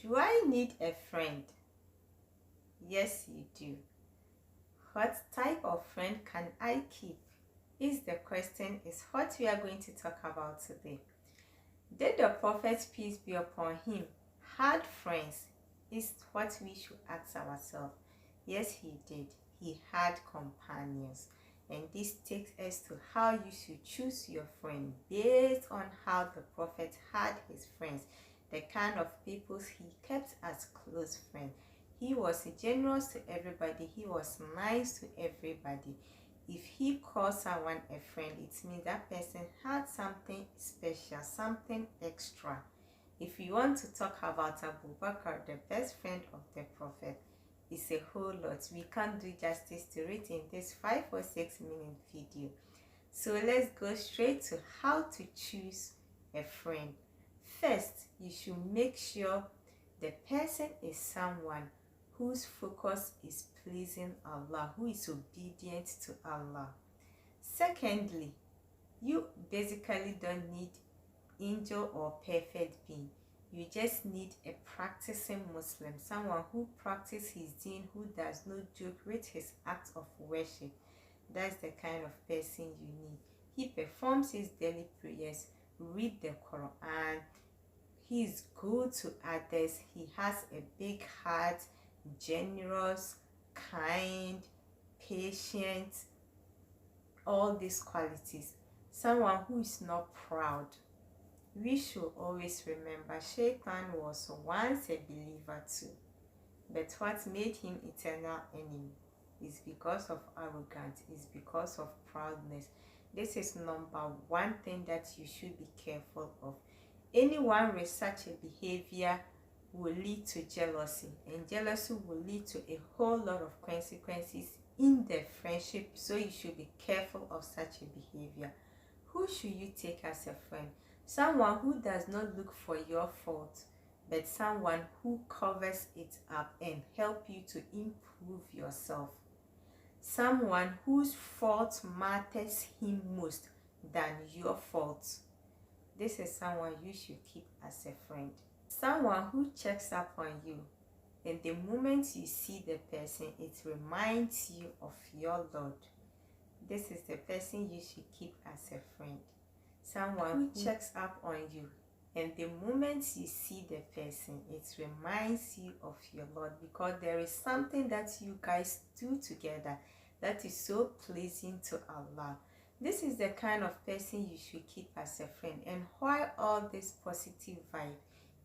Do I need a friend? Yes, you do. What type of friend can I keep? Is the question, is what we are going to talk about today. Did the prophet, peace be upon him, had friends? Is what we should ask ourselves. Yes, he did. He had companions. And this takes us to how you should choose your friend based on how the prophet had his friends, the kind of people he kept as close friends. He was generous to everybody. He was nice to everybody. If he calls someone a friend, it means that person had something special, something extra. If you want to talk about Abu Bakr, the best friend of the prophet, it's a whole lot. We can't do justice to it in this 5 or 6 minute video. So let's go straight to how to choose a friend. First, you should make sure the person is someone whose focus is pleasing Allah, who is obedient to Allah. Secondly, you basically don't need angel or perfect being. You just need a practicing Muslim, someone who practices his deen, who does not joke with his acts of worship. That's the kind of person you need. He performs his daily prayers, read the Quran, he is good to others, he has a big heart, generous, kind, patient, all these qualities. Someone who is not proud. We should always remember Shaitan was once a believer too, but what made him eternal enemy is because of arrogance, is because of proudness. This is number one thing that you should be careful of. Anyone with such a behavior will lead to jealousy, and jealousy will lead to a whole lot of consequences in the friendship. So you should be careful of such a behavior. Who should you take as a friend? Someone who does not look for your fault, but someone who covers it up and help you to improve yourself. Someone whose fault matters him most than your fault. This is someone you should keep as a friend. Someone who checks up on you, and the moment you see the person, it reminds you of your Lord. This is the person you should keep as a friend. Someone who checks up on you, and the moment you see the person, it reminds you of your Lord, because there is something that you guys do together that is so pleasing to Allah. This is the kind of person you should keep as a friend. And why all this positive vibe?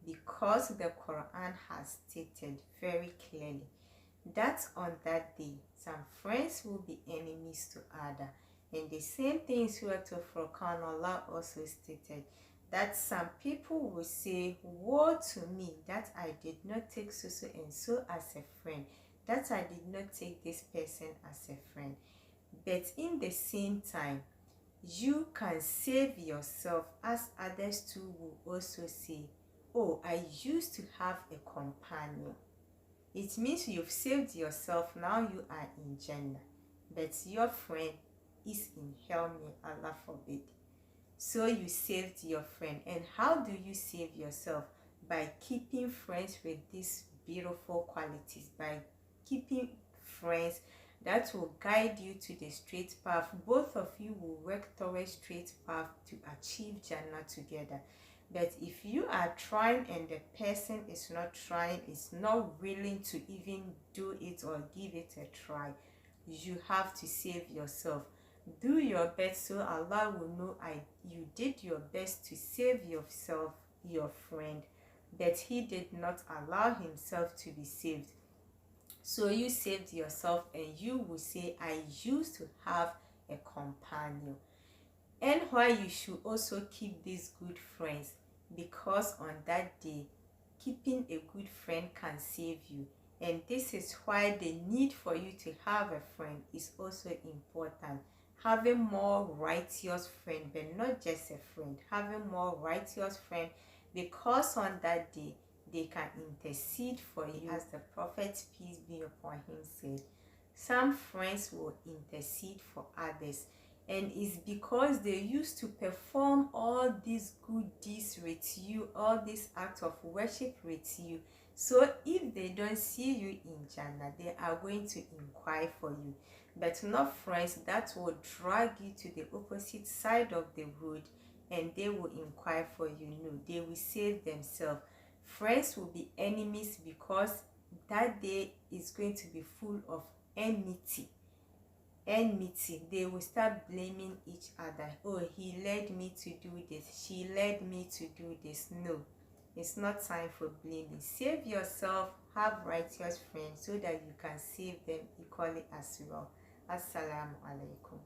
Because the Quran has stated very clearly that on that day, some friends will be enemies to others. And the same thing in Surah Al-Furqan, Allah also stated that some people will say, woe to me that I did not take so and so as a friend, that I did not take this person as a friend. But in the same time, you can save yourself, as others too will also say, oh, I used to have a companion. It means you've saved yourself, now you are in Jannah, but your friend is in hell, may Allah forbid. So you saved your friend. And how do you save yourself? By keeping friends with these beautiful qualities, by keeping friends that will guide you to the straight path. Both of you will work towards straight path to achieve Jannah together. But if you are trying and the person is not trying, is not willing to even do it or give it a try, you have to save yourself. Do your best so Allah will know you did your best to save yourself, your friend, but he did not allow himself to be saved. So you saved yourself, and you will say, I used to have a companion. And why you should also keep these good friends, because on that day, keeping a good friend can save you. And this is why the need for you to have a friend is also important. Having more righteous friend, but not just a friend, having more righteous friend, because on that day, they can intercede for you. As the Prophet, peace be upon him, said, some friends will intercede for others, and it's because they used to perform all these good deeds with you, all these acts of worship with you, So if they don't see you in Jannah, they are going to inquire for you. But not friends that will drag you to the opposite side of the road and they will inquire for you. No, they will save themselves. Friends will be enemies because that day is going to be full of enmity. They will start blaming each other. Oh, he led me to do this, she led me to do this. No, it's not time for blaming. Save yourself, have righteous friends so that you can save them equally as well. Assalamu alaikum.